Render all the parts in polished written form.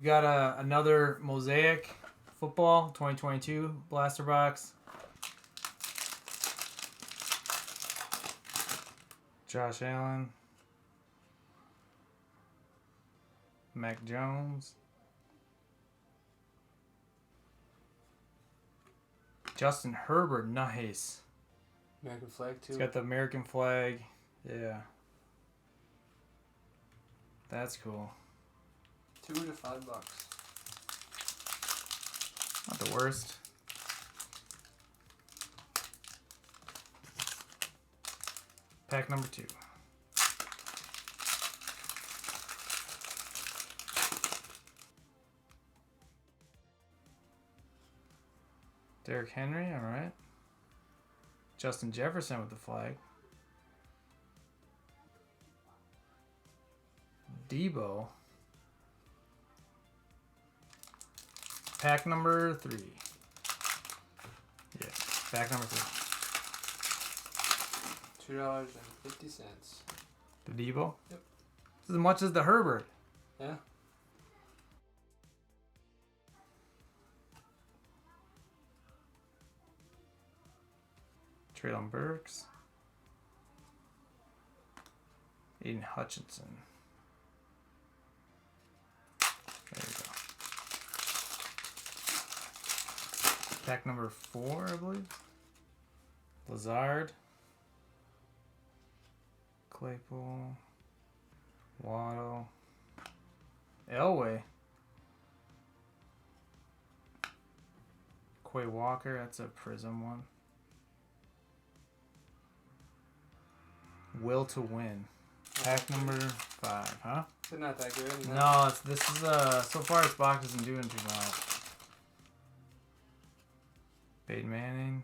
We got another Mosaic football 2022 blaster box. Josh Allen. Mac Jones. Justin Herbert, nice. American flag too. It's got the American flag. Yeah. That's cool. $2 to $5. Not the worst. Pack number 2. Derrick Henry, all right. Justin Jefferson with the flag. Debo. Pack number 3. Yes, pack number 3. $2.50. The Debo? Yep. As much as the Herbert. Yeah. Traylon Burks. Aiden Hutchinson. There you go. Pack number 4, I believe. Lazard. Claypool. Waddle. Elway. Quay Walker, that's a Prism one. Will to win. Pack number 5, huh? It's not that good. Is No, this is so far this box isn't doing too well. Peyton Manning,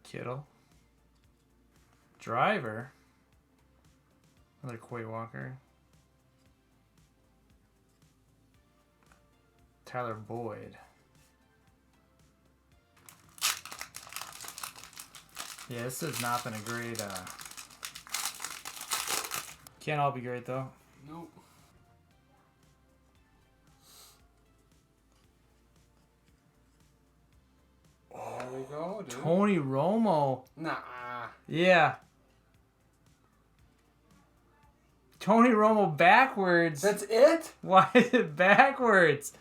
Kittle, Driver, another Quay Walker, Tyler Boyd. Yeah, this has not been a great. Can't all be great though. Nope. There we go, dude. Tony Romo. Nah. Yeah. Tony Romo backwards. That's it? Why is it backwards?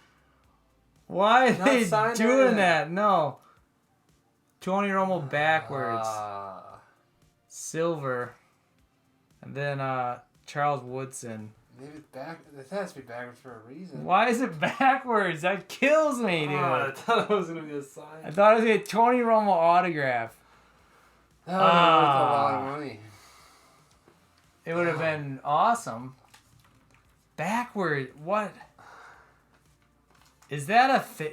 Why are Not they signed or doing anything. that? No. Tony Romo backwards. Silver. And then Charles Woodson. Maybe it's back. This has to be backwards for a reason. Why is it backwards? That kills me, dude. I thought it was going to be a sign. I thought it was a Tony Romo autograph. That would have been worth a lot of money. It would have been awesome. Backward. What? Is that a thing?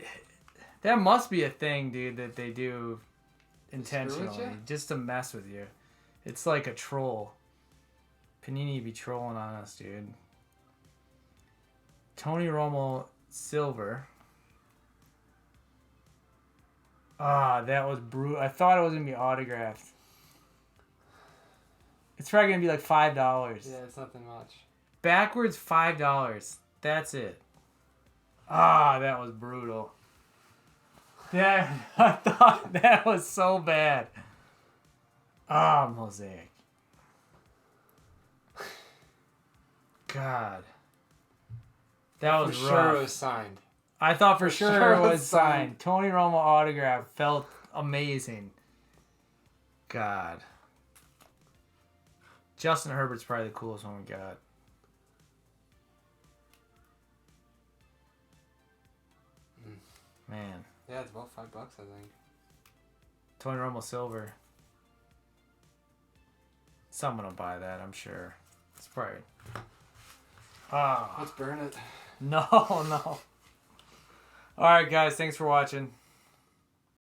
That must be a thing, dude, that they do intentionally. Just to mess with you. It's like a troll. Panini be trolling on us, dude. Tony Romo silver. That was brutal. I thought it was going to be autographed. It's probably going to be like $5. Yeah, it's nothing much. Backwards $5. That's it. That was brutal. I thought that was so bad. Mosaic. God. That was For rough. sure it was signed. I thought for sure it was signed. signed. Tony Romo autograph felt amazing. God. Justin Herbert's probably the coolest one we got. Man. Yeah, it's about $5, I think. Tony Romo silver. Someone will buy that, I'm sure. It's probably. Let's burn it. No. Alright, guys. Thanks for watching.